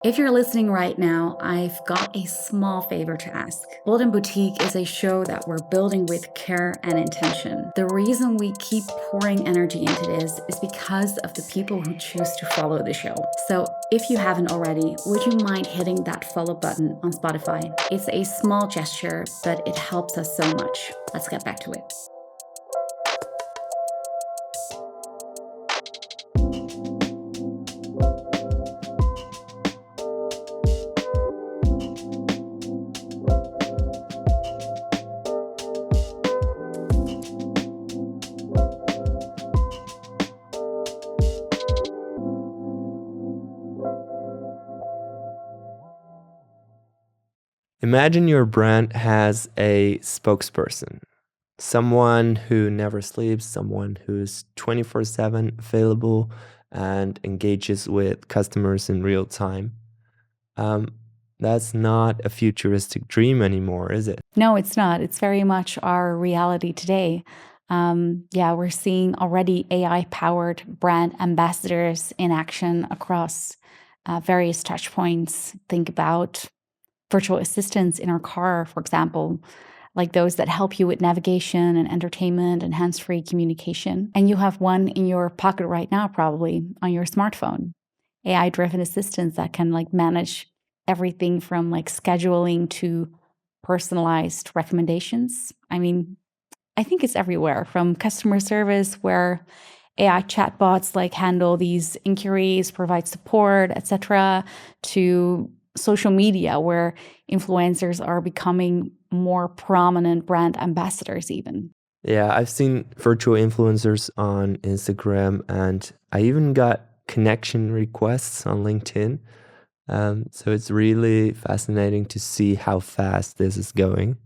If you're listening right now, I've got a small favor to ask. Bold and Boutique is a show that we're building with care and intention. The reason we keep pouring energy into this is because of the people who choose to follow the show. So if you haven't already, would you mind hitting that follow button on Spotify? It's a small gesture, but it helps us so much. Let's get back to it. Imagine your brand has a spokesperson, someone who never sleeps, someone who's 24/7 available and engages with customers in real time. Um, that's not a futuristic dream anymore, is it? No, it's not. It's very much our reality today. Yeah, we're seeing already AI-powered brand ambassadors in action across various touch points. Think about virtual assistants in our car, for example, like those that help you with navigation and entertainment and hands-free communication. And you have one in your pocket right now, probably on your smartphone. AI-driven assistants that can like manage everything from like scheduling to personalized recommendations. I mean, I think it's everywhere from customer service where AI chatbots like handle these inquiries, provide support, etc., to social media where influencers are becoming more prominent brand ambassadors even. Yeah, I've seen virtual influencers on Instagram, and I even got connection requests on LinkedIn. So it's really fascinating to see how fast this is going.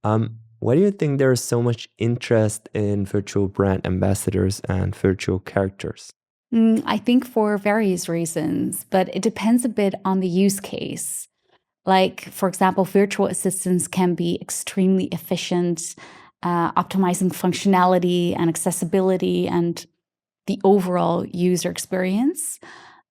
Why do you think there is so much interest in virtual brand ambassadors and virtual characters? I think for various reasons, but it depends a bit on the use case. Like, for example, virtual assistants can be extremely efficient, optimizing functionality and accessibility and the overall user experience.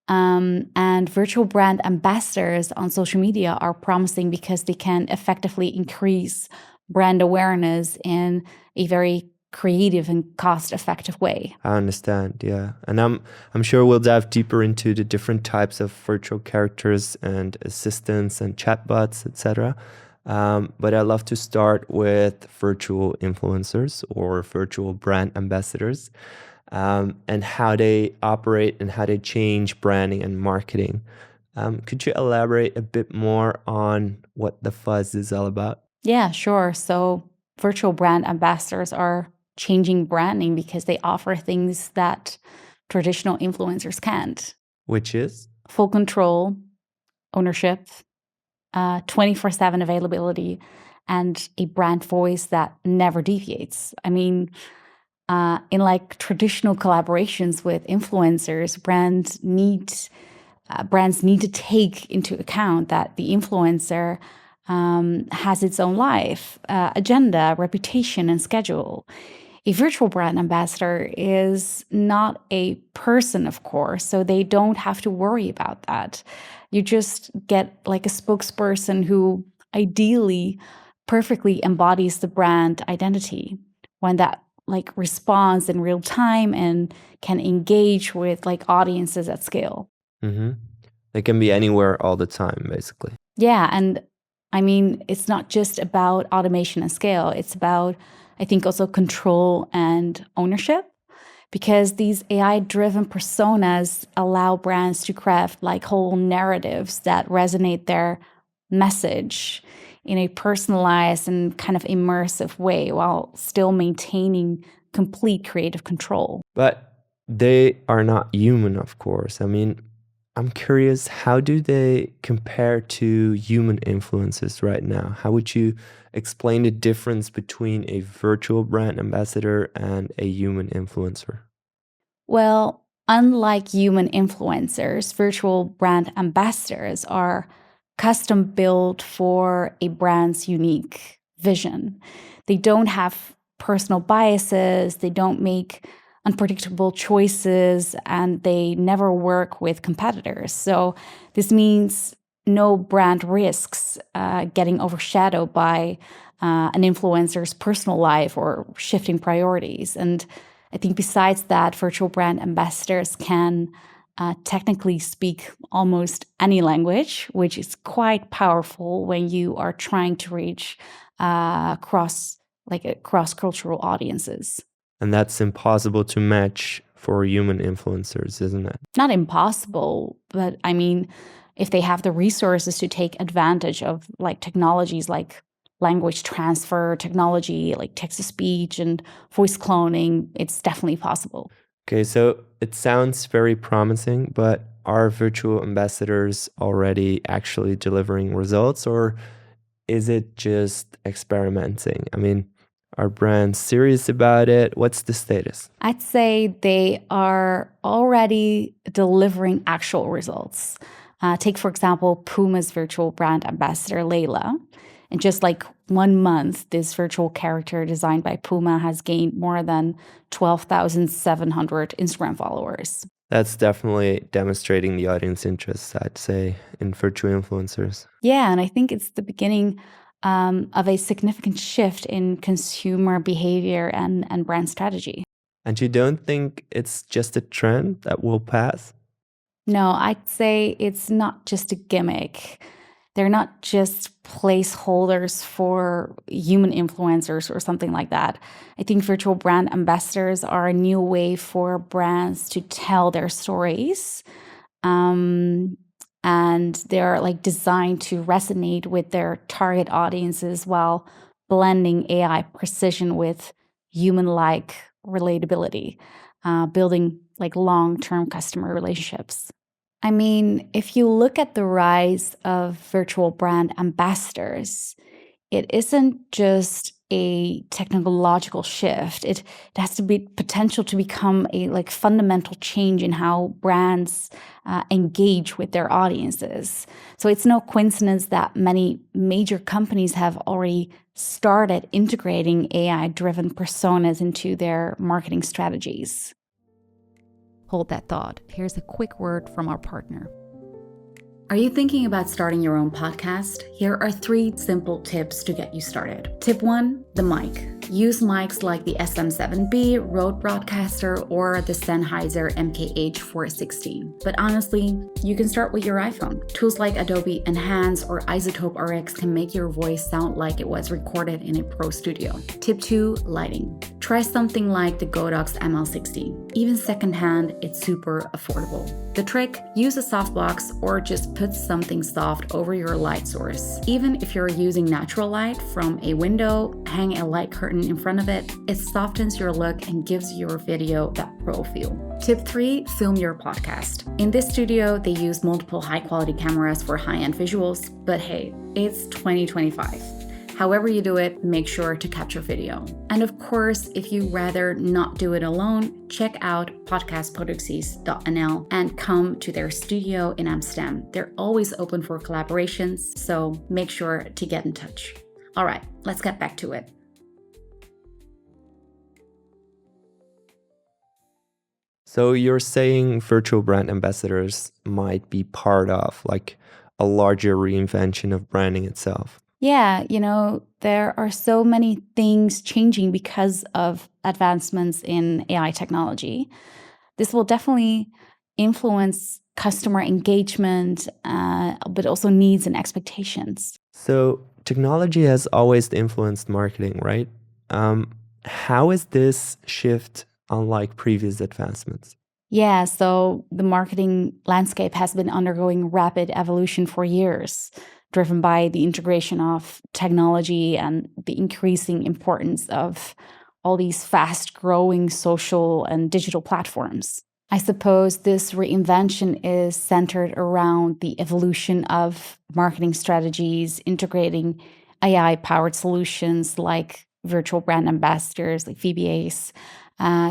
And virtual brand ambassadors on social media are promising because they can effectively increase brand awareness in a very creative and cost-effective way. I understand, yeah. And I'm sure we'll dive deeper into the different types of virtual characters and assistants and chatbots, etc. But I'd love to start with virtual influencers or virtual brand ambassadors, and how they operate and how they change branding and marketing. Could you elaborate a bit more on what the fuzz is all about? Yeah, sure. So virtual brand ambassadors are changing branding because they offer things that traditional influencers can't. Which is? Full control, ownership, 24/7 availability, and a brand voice that never deviates. I mean, in like traditional collaborations with influencers, brands need to take into account that the influencer has its own life, agenda, reputation, and schedule. A virtual brand ambassador is not a person, of course, so they don't have to worry about that. You just get like a spokesperson who ideally perfectly embodies the brand identity, one that like responds in real time and can engage with like audiences at scale. Mm-hmm. They can be anywhere all the time, basically. Yeah, and I mean, it's not just about automation and scale. It's about, I think, also control and ownership, because these AI-driven personas allow brands to craft like whole narratives that resonate their message in a personalized and kind of immersive way while still maintaining complete creative control. But they are not human, of course. I mean, I'm curious, how do they compare to human influences right now? How would you explain the difference between a virtual brand ambassador and a human influencer? Well, unlike human influencers, virtual brand ambassadors are custom built for a brand's unique vision. They don't have personal biases, they don't make unpredictable choices, and they never work with competitors. So this means no brand risks getting overshadowed by an influencer's personal life or shifting priorities. And I think besides that, virtual brand ambassadors can technically speak almost any language, which is quite powerful when you are trying to reach cross-cultural audiences. And that's impossible to match for human influencers, isn't it? Not impossible, but I mean, if they have the resources to take advantage of technologies like language transfer technology, like text-to-speech and voice cloning, it's definitely possible. Okay, so it sounds very promising, but are virtual ambassadors already actually delivering results, or is it just experimenting? I mean, are brands serious about it? What's the status? I'd say they are already delivering actual results. Take, for example, Puma's virtual brand ambassador, Layla. In just 1 month, this virtual character designed by Puma has gained more than 12,700 Instagram followers. That's definitely demonstrating the audience interest, I'd say, in virtual influencers. Yeah, and I think it's the beginning of a significant shift in consumer behavior and brand strategy. And you don't think it's just a trend that will pass? No, I'd say it's not just a gimmick. They're not just placeholders for human influencers or something like that. I think virtual brand ambassadors are a new way for brands to tell their stories. And they're designed to resonate with their target audiences while blending AI precision with human-like relatability, building long-term customer relationships. I mean, if you look at the rise of virtual brand ambassadors, it isn't just a technological shift. It has to be potential to become a fundamental change in how brands engage with their audiences. So it's no coincidence that many major companies have already started integrating AI-driven personas into their marketing strategies. Hold that thought. Here's a quick word from our partner. Are you thinking about starting your own podcast? Here are 3 simple tips to get you started. Tip 1, the mic. Use mics like the SM7B, Rode Broadcaster, or the Sennheiser MKH416. But honestly, you can start with your iPhone. Tools like Adobe Enhance or Isotope RX can make your voice sound like it was recorded in a pro studio. Tip 2, lighting. Try something like the Godox ML60. Even secondhand, it's super affordable. The trick? Use a softbox or just put something soft over your light source. Even if you're using natural light from a window, hang a light curtain in front of it. It softens your look and gives your video that pro feel. Tip 3, film your podcast. In this studio, they use multiple high-quality cameras for high-end visuals, but hey, it's 2025. However you do it, make sure to capture video. And of course, if you rather not do it alone, check out podcastproducties.nl and come to their studio in Amsterdam. They're always open for collaborations, so make sure to get in touch. All right, let's get back to it. So you're saying virtual brand ambassadors might be part of a larger reinvention of branding itself. Yeah, there are so many things changing because of advancements in AI technology. This will definitely influence customer engagement, but also needs and expectations. So technology has always influenced marketing, right? How is this shift unlike previous advancements? Yeah, so the marketing landscape has been undergoing rapid evolution for years, driven by the integration of technology and the increasing importance of all these fast-growing social and digital platforms. I suppose this reinvention is centered around the evolution of marketing strategies, integrating AI-powered solutions like virtual brand ambassadors, like VBAs,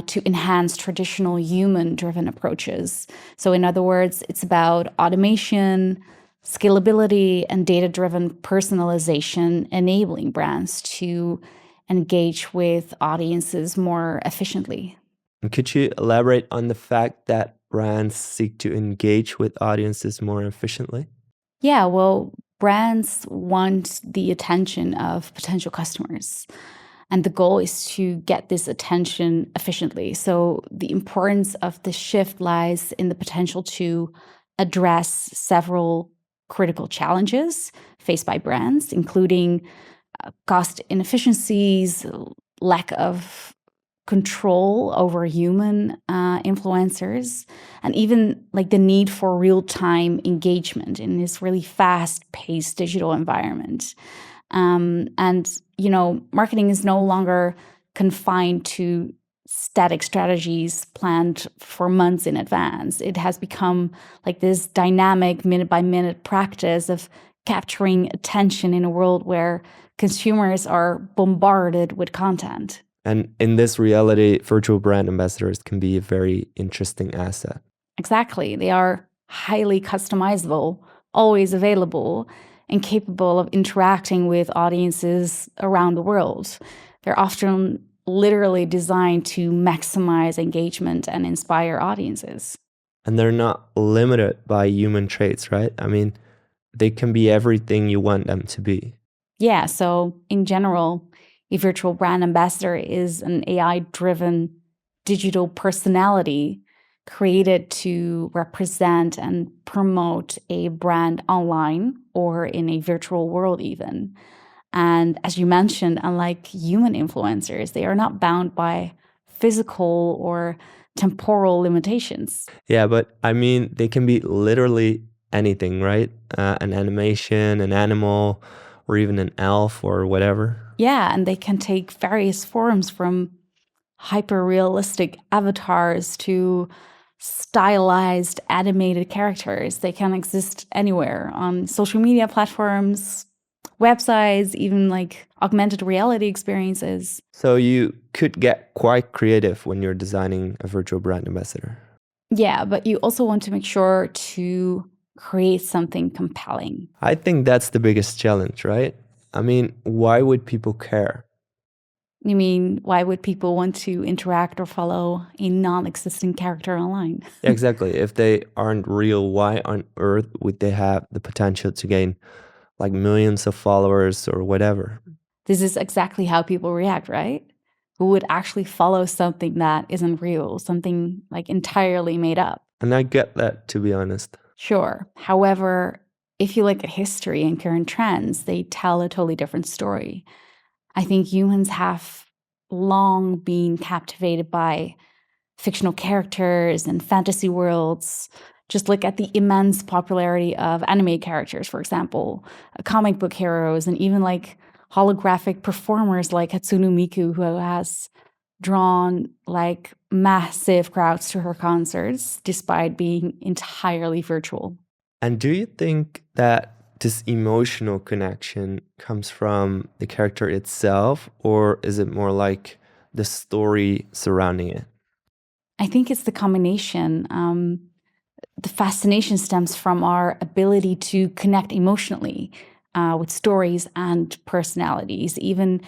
to enhance traditional human-driven approaches. So in other words, it's about automation, scalability, and data-driven personalization, enabling brands to engage with audiences more efficiently. And could you elaborate on the fact that brands seek to engage with audiences more efficiently? Yeah, well, brands want the attention of potential customers. And the goal is to get this attention efficiently. So the importance of the shift lies in the potential to address several critical challenges faced by brands, including cost inefficiencies, lack of control over human influencers, and even like the need for real-time engagement in this really fast-paced digital environment. Marketing is no longer confined to static strategies planned for months in advance. It has become like this dynamic minute by minute practice of capturing attention in a world where consumers are bombarded with content. And in this reality, virtual brand ambassadors can be a very interesting asset. Exactly. They are highly customizable, always available, and capable of interacting with audiences around the world. They're often literally designed to maximize engagement and inspire audiences. And they're not limited by human traits, right? I mean, they can be everything you want them to be. Yeah, so in general, a virtual brand ambassador is an AI-driven digital personality created to represent and promote a brand online or in a virtual world even. And as you mentioned, unlike human influencers, they are not bound by physical or temporal limitations. Yeah, but I mean, they can be literally anything, right? An animation, an animal, or even an elf or whatever. Yeah, and they can take various forms from hyper-realistic avatars to stylized animated characters. They can exist anywhere on social media platforms, websites, even like augmented reality experiences. So you could get quite creative when you're designing a virtual brand ambassador. Yeah, but you also want to make sure to create something compelling. I think that's the biggest challenge, right? I mean, why would people care? You mean, why would people want to interact or follow a non-existent character online? Exactly. If they aren't real, why on earth would they have the potential to gain like millions of followers or whatever? This is exactly how people react, right? Who would actually follow something that isn't real, something like entirely made up? And I get that, to be honest. Sure. However, if you look at history and current trends, they tell a totally different story. I think humans have long been captivated by fictional characters and fantasy worlds. Just look at the immense popularity of anime characters, for example, comic book heroes, and even like holographic performers like Hatsune Miku, who has drawn like massive crowds to her concerts despite being entirely virtual. And do you think that this emotional connection comes from the character itself, or is it more like the story surrounding it? I think it's the combination. The fascination stems from our ability to connect emotionally with stories and personalities, even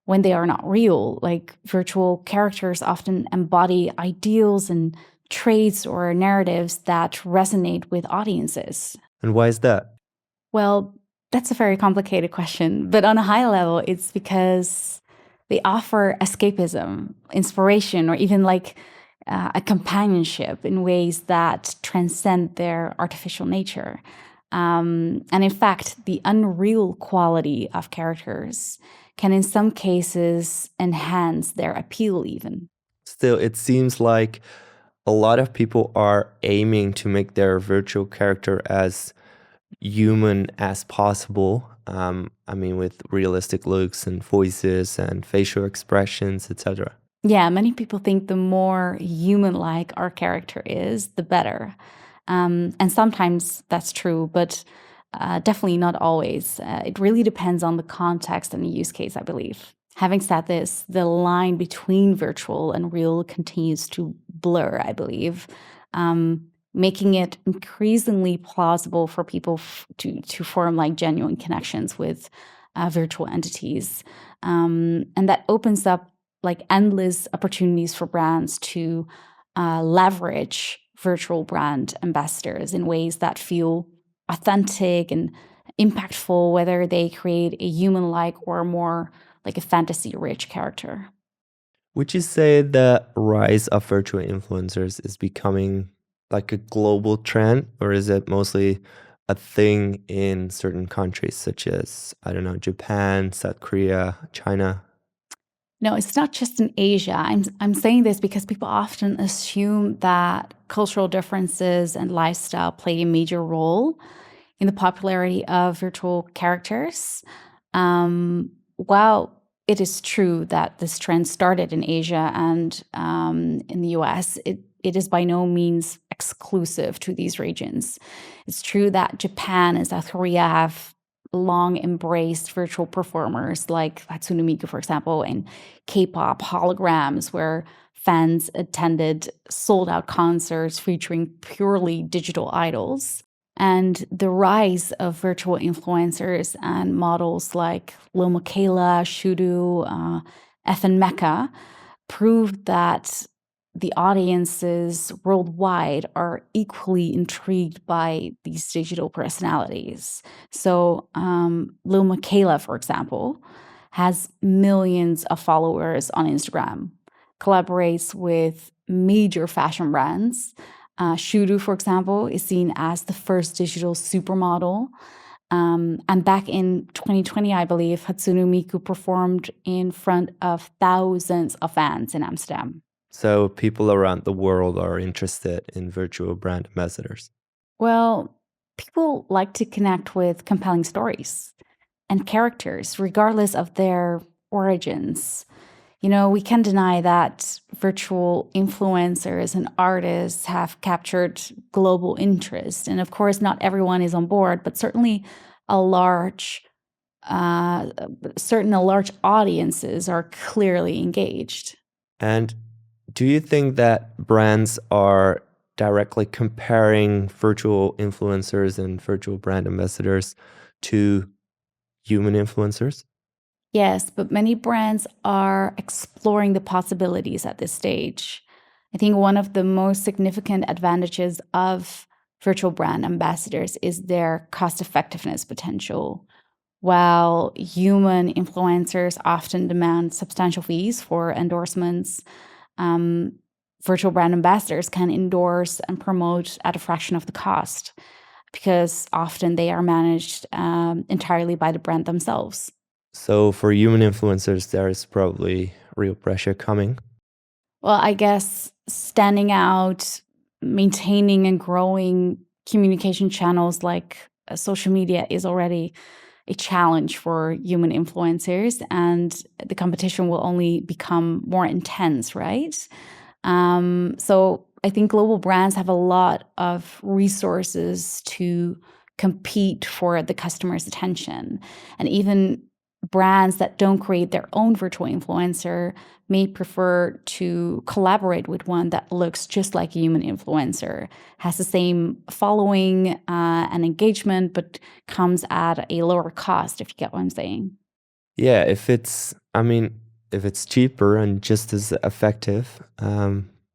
when they are not real. Like virtual characters often embody ideals and traits or narratives that resonate with audiences. And why is that? Well, that's a very complicated question, but on a high level, it's because they offer escapism, inspiration, or even like a companionship in ways that transcend their artificial nature. And in fact, the unreal quality of characters can in some cases enhance their appeal even. Still, it seems like a lot of people are aiming to make their virtual character as human as possible. I mean, with realistic looks and voices and facial expressions, etc. Yeah, many people think the more human-like our character is, the better. And sometimes that's true, but definitely not always. It really depends on the context and the use case, I believe. Having said this, the line between virtual and real continues to blur, I believe, making it increasingly plausible for people to form like genuine connections with virtual entities. And that opens up like endless opportunities for brands to leverage virtual brand ambassadors in ways that feel authentic and impactful, whether they create a human-like or more like a fantasy-rich character. Would you say the rise of virtual influencers is becoming like a global trend, or is it mostly a thing in certain countries such as, I don't know, Japan, South Korea, China? No, it's not just in Asia. I'm saying this because people often assume that cultural differences and lifestyle play a major role in the popularity of virtual characters. While it is true that this trend started in Asia and in the US, it is by no means exclusive to these regions. It's true that Japan and South Korea have long embraced virtual performers like Hatsune Miku, for example, and K-pop holograms, where fans attended sold-out concerts featuring purely digital idols. And the rise of virtual influencers and models like Lil Miquela, Shudu, FN Mecca proved that the audiences worldwide are equally intrigued by these digital personalities. So, Lil Miquela, for example, has millions of followers on Instagram, collaborates with major fashion brands. Shudu, for example, is seen as the first digital supermodel. And back in 2020, I believe, Hatsune Miku performed in front of thousands of fans in Amsterdam. So people around the world are interested in virtual brand ambassadors. Well, people like to connect with compelling stories and characters, regardless of their origins. You know, we can't deny that virtual influencers and artists have captured global interest. And of course, not everyone is on board, but certainly a large audiences are clearly engaged. And do you think that brands are directly comparing virtual influencers and virtual brand ambassadors to human influencers? Yes, but many brands are exploring the possibilities at this stage. I think one of the most significant advantages of virtual brand ambassadors is their cost effectiveness potential. While human influencers often demand substantial fees for endorsements, um, virtual brand ambassadors can endorse and promote at a fraction of the cost because often they are managed entirely by the brand themselves. So for human influencers, there is probably real pressure coming. Well, I guess standing out, maintaining and growing communication channels like social media is already a challenge for human influencers, and the competition will only become more intense, right? So I think global brands have a lot of resources to compete for the customer's attention. And even brands that don't create their own virtual influencer may prefer to collaborate with one that looks just like a human influencer, has the same following and engagement, but comes at a lower cost, if you get what I'm saying. Yeah, if it's cheaper and just as effective,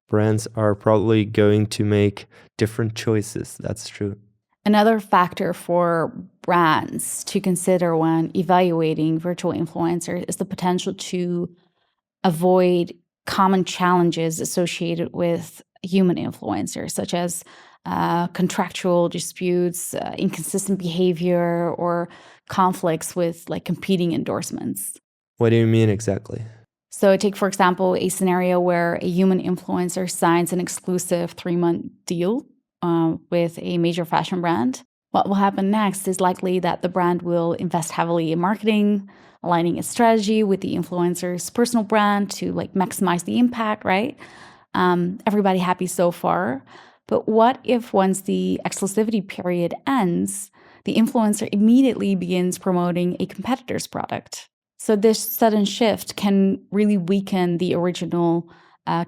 brands are probably going to make different choices. That's true. Another factor for brands to consider when evaluating virtual influencers is the potential to avoid common challenges associated with human influencers, such as contractual disputes, inconsistent behavior, or conflicts with like competing endorsements. What do you mean exactly? So, take, for example, a scenario where a human influencer signs an exclusive 3-month deal with a major fashion brand. What will happen next is likely that the brand will invest heavily in marketing, aligning its strategy with the influencer's personal brand to like maximize the impact, right? Everybody happy so far. But what if once the exclusivity period ends, the influencer immediately begins promoting a competitor's product? So this sudden shift can really weaken the original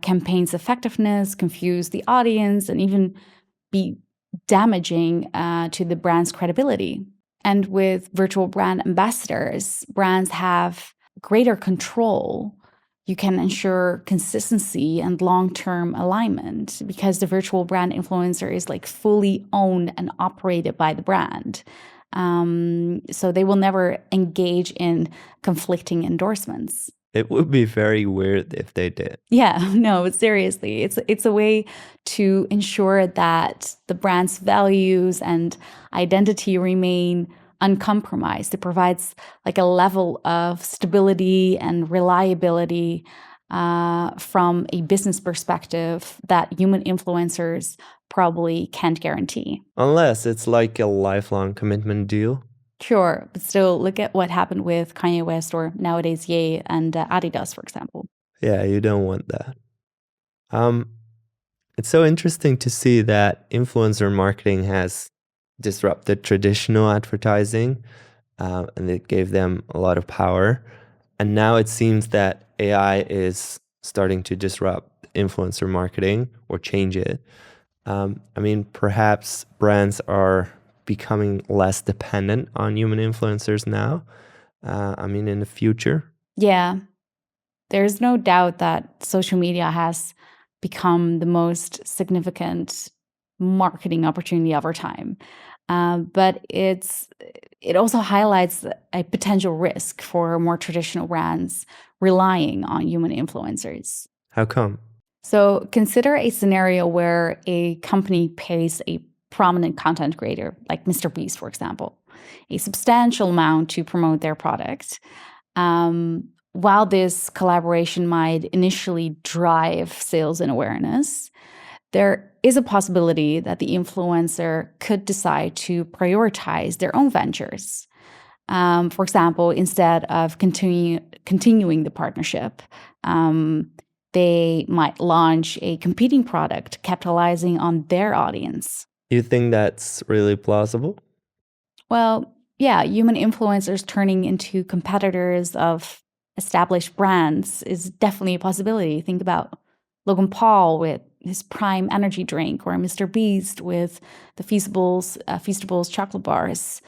campaign's effectiveness, confuse the audience, and even be damaging to the brand's credibility. And with virtual brand ambassadors, brands have greater control. you can ensure consistency and long-term alignment because the virtual brand influencer is like fully owned and operated by the brand. So they will never engage in conflicting endorsements. It would be very weird if they did. Yeah, no, seriously. It's a way to ensure that the brand's values and identity remain uncompromised. It provides like a level of stability and reliability from a business perspective that human influencers probably can't guarantee. Unless it's like a lifelong commitment deal. Sure, but still, look at what happened with Kanye West or nowadays Ye and Adidas, for example. Yeah, you don't want that. It's so interesting to see that influencer marketing has disrupted traditional advertising, and it gave them a lot of power. And now it seems that AI is starting to disrupt influencer marketing or change it. Perhaps brands are becoming less dependent on human influencers now, in the future. Yeah, there's no doubt that social media has become the most significant marketing opportunity over time. But it also highlights a potential risk for more traditional brands relying on human influencers. How come? So consider a scenario where a company pays a prominent content creator, like Mr. Beast, for example, a substantial amount to promote their product. While this collaboration might initially drive sales and awareness, there is a possibility that the influencer could decide to prioritize their own ventures. For example, instead of continuing the partnership, they might launch a competing product capitalizing on their audience. You think that's really plausible? Well, yeah, human influencers turning into competitors of established brands is definitely a possibility. Think about Logan Paul with his Prime energy drink or Mr. Beast with the Feastables chocolate bars.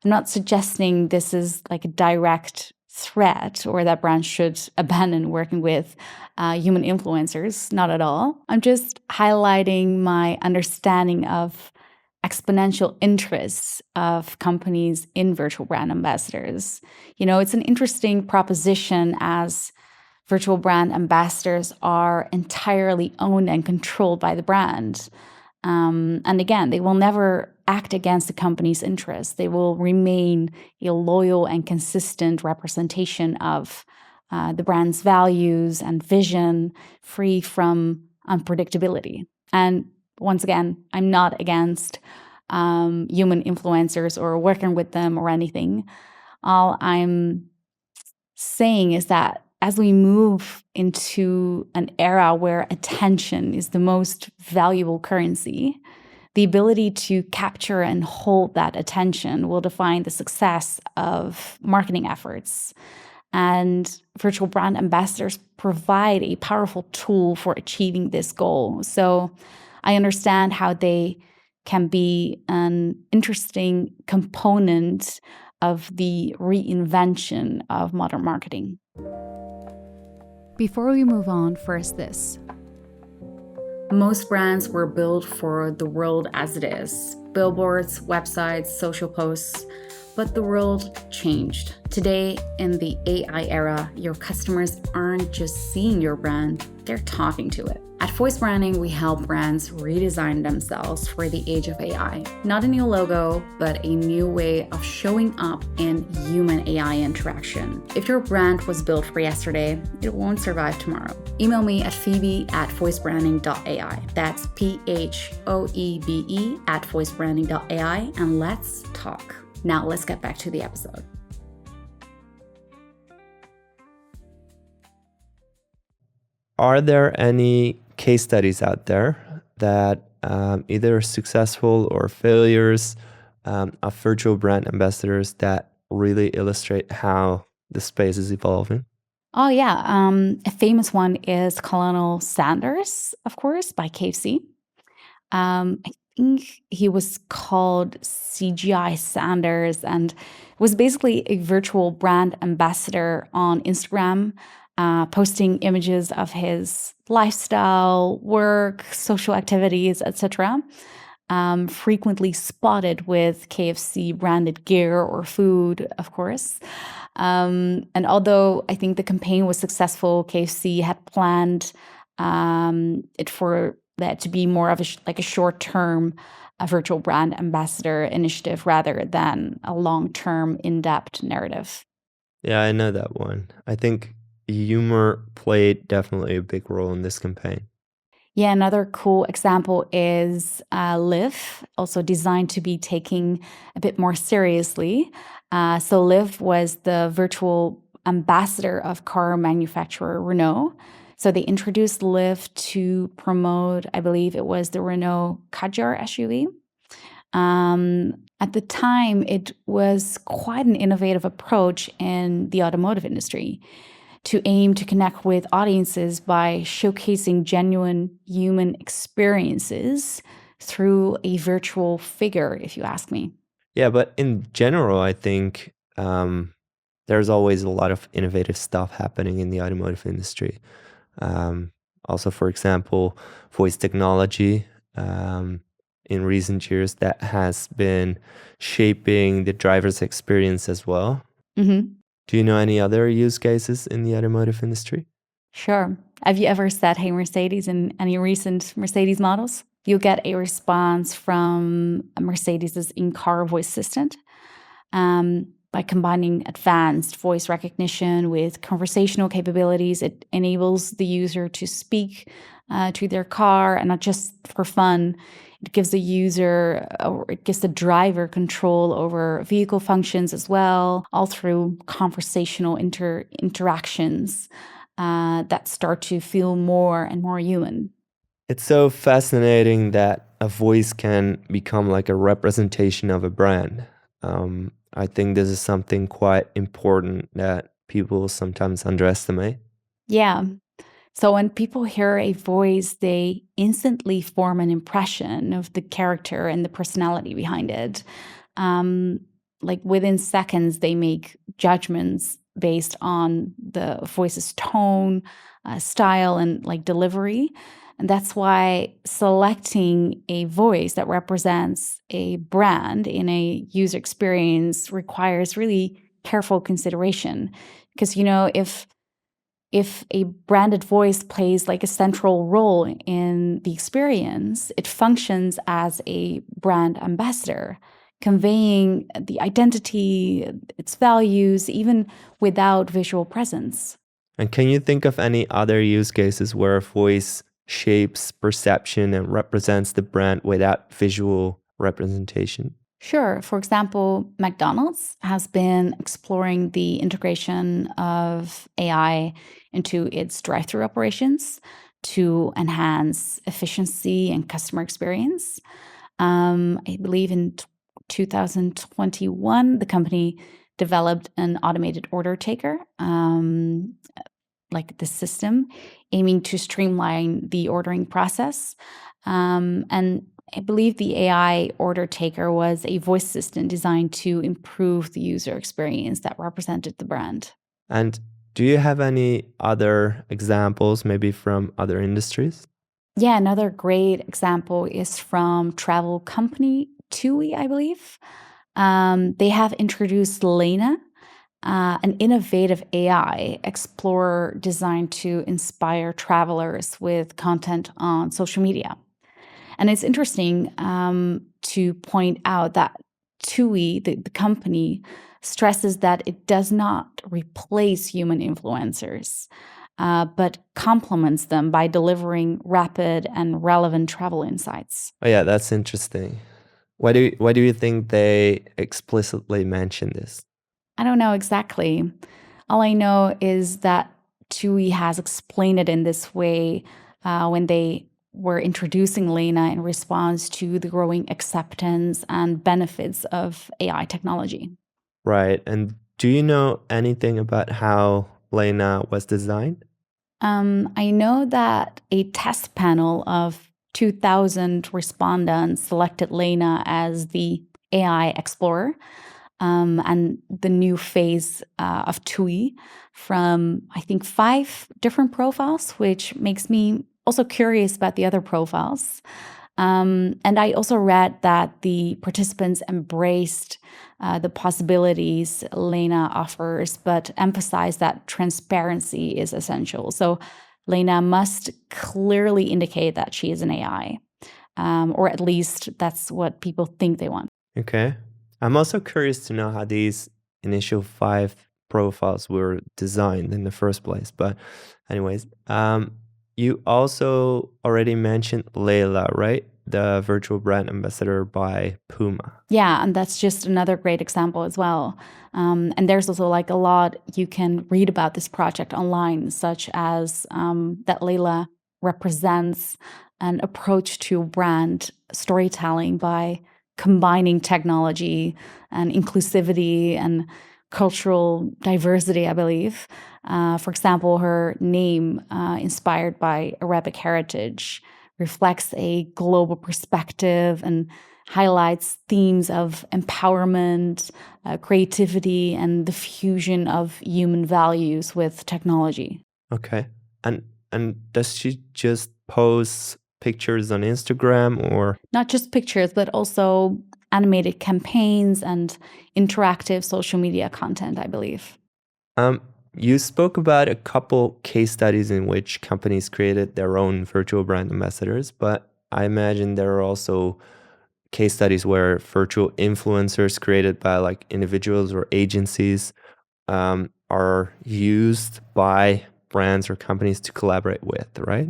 I'm not suggesting this is like a direct threat or that brands should abandon working with human influencers. Not at all. I'm just highlighting my understanding of exponential interests of companies in virtual brand ambassadors. It's an interesting proposition as virtual brand ambassadors are entirely owned and controlled by the brand. And again, they will never act against the company's interests. They will remain a loyal and consistent representation of the brand's values and vision, free from unpredictability. And once again, I'm not against human influencers or working with them or anything. All I'm saying is that as we move into an era where attention is the most valuable currency, the ability to capture and hold that attention will define the success of marketing efforts. And virtual brand ambassadors provide a powerful tool for achieving this goal. So I understand how they can be an interesting component of the reinvention of modern marketing. Before we move on, first this. Most brands were built for the world as it is. Billboards, websites, social posts. But the world changed. Today, in the AI era, your customers aren't just seeing your brand, they're talking to it. At Voice Branding, we help brands redesign themselves for the age of AI. Not a new logo, but a new way of showing up in human AI interaction. If your brand was built for yesterday, it won't survive tomorrow. Email me at phoebe@voicebranding.ai. That's PHOEBE @voicebranding.ai, and let's talk. Now let's get back to the episode. Are there any case studies out there that either successful or failures of virtual brand ambassadors that really illustrate how the space is evolving? Oh, yeah. A famous one is Colonel Sanders, of course, by KFC. I think he was called CGI Sanders and was basically a virtual brand ambassador on Instagram. posting images of his lifestyle, work, social activities, etc. Frequently spotted with KFC branded gear or food, of course. And although I think the campaign was successful, KFC had planned it for that to be more of a short-term virtual brand ambassador initiative rather than a long-term, in-depth narrative. Yeah, I know that one. I think humor played definitely a big role in this campaign. Yeah, another cool example is Liv, also designed to be taken a bit more seriously. So Liv was the virtual ambassador of car manufacturer Renault. So they introduced Liv to promote, I believe it was the Renault Kadjar SUV. At the time, it was quite an innovative approach in the automotive industry to aim to connect with audiences by showcasing genuine human experiences through a virtual figure, if you ask me. Yeah, but in general, I think there's always a lot of innovative stuff happening in the automotive industry. Um, Also, for example, voice technology in recent years that has been shaping the driver's experience as well. Hmm. Do you know any other use cases in the automotive industry? Sure. Have you ever said, "Hey, Mercedes," in any recent Mercedes models? You'll get a response from Mercedes's in-car voice assistant. By combining advanced voice recognition with conversational capabilities, it enables the user to speak to their car, and not just for fun. It gives the user, or it gives the driver, control over vehicle functions as well, all through conversational interactions that start to feel more and more human. It's so fascinating that a voice can become like a representation of a brand. I think this is something quite important that people sometimes underestimate. Yeah. So when people hear a voice, they instantly form an impression of the character and the personality behind it. Um, like within seconds, they make judgments based on the voice's tone, style, and like delivery. And that's why selecting a voice that represents a brand in a user experience requires really careful consideration. Because, if a branded voice plays like a central role in the experience, it functions as a brand ambassador, conveying the identity, its values, even without visual presence. And can you think of any other use cases where a voice shapes perception and represents the brand without visual representation? Sure. For example, McDonald's has been exploring the integration of AI into its drive-thru operations to enhance efficiency and customer experience. I believe in 2021, the company developed an automated order taker, like the system, aiming to streamline the ordering process. And I believe the AI order taker was a voice assistant designed to improve the user experience that represented the brand. And do you have any other examples, maybe from other industries? Yeah, another great example is from travel company TUI, I believe. They have introduced Lena, an innovative AI explorer designed to inspire travelers with content on social media. And it's interesting to point out that TUI, the company, stresses that it does not replace human influencers, but complements them by delivering rapid and relevant travel insights. Oh yeah, that's interesting. Why do you think they explicitly mention this? I don't know exactly. All I know is that TUI has explained it in this way when they were introducing Lena in response to the growing acceptance and benefits of AI technology. Right. And do you know anything about how Lena was designed? I know that a test panel of 2,000 respondents selected Lena as the AI explorer. and the new phase of TUI from, I think, 5 different profiles, which makes me also curious about the other profiles. And I also read that the participants embraced the possibilities Lena offers, but emphasized that transparency is essential. So Lena must clearly indicate that she is an AI, or at least that's what people think they want. Okay. I'm also curious to know how these initial 5 profiles were designed in the first place. But anyways, you also already mentioned Layla, right? The virtual brand ambassador by Puma. Yeah, and that's just another great example as well. And there's also like a lot you can read about this project online, such as that Layla represents an approach to brand storytelling by combining technology and inclusivity and cultural diversity, I believe. For example, her name, inspired by Arabic heritage, reflects a global perspective and highlights themes of empowerment, creativity, and the fusion of human values with technology. Okay. And does she just post pictures on Instagram or? Not just pictures, but also animated campaigns and interactive social media content, I believe. You spoke about a couple case studies in which companies created their own virtual brand ambassadors, but I imagine there are also case studies where virtual influencers created by like individuals or agencies are used by brands or companies to collaborate with, right?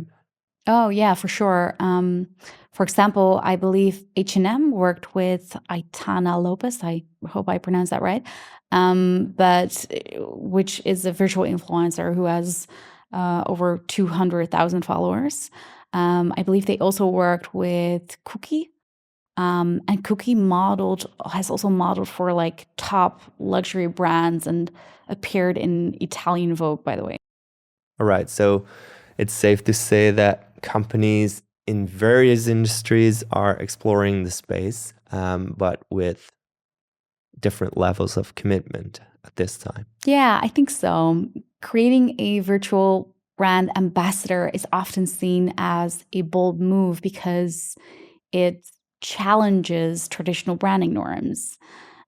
Oh, yeah, for sure. For example, I believe H&M worked with Aitana Lopez. I hope I pronounced that right. But which is a virtual influencer who has over 200,000 followers. I believe they also worked with Cookie. And Cookie has also modeled for like top luxury brands and appeared in Italian Vogue, by the way. All right. So it's safe to say that companies in various industries are exploring the space, but with different levels of commitment at this time. Yeah, I think so. Creating a virtual brand ambassador is often seen as a bold move because it challenges traditional branding norms.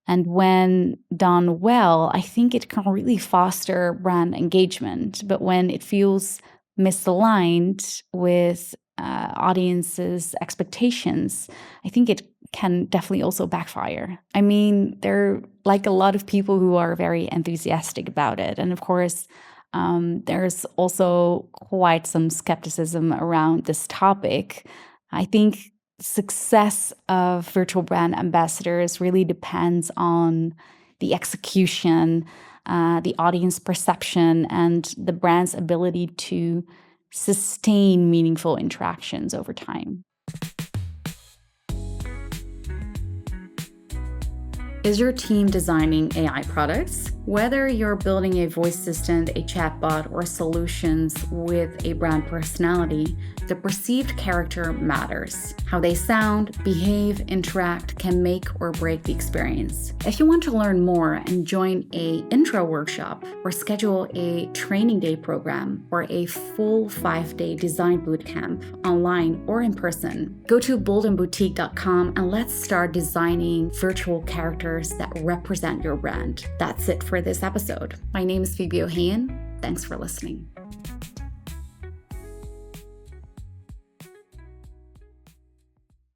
And when done well, I think it can really foster brand engagement. But when it feels misaligned with audiences' expectations, I think it can definitely also backfire. I mean, there are like a lot of people who are very enthusiastic about it. And of course, there's also quite some skepticism around this topic. I think success of virtual brand ambassadors really depends on the execution, the audience perception, and the brand's ability to sustain meaningful interactions over time. Is your team designing AI products? Whether you're building a voice assistant, a chatbot, or solutions with a brand personality, the perceived character matters. How they sound, behave, interact can make or break the experience. If you want to learn more and join an intro workshop or schedule a training day program or a full 5-day design bootcamp online or in person, go to boldenboutique.com and let's start designing virtual characters that represent your brand. That's it for this episode. My name is Phoebe O'Hayan. Thanks for listening.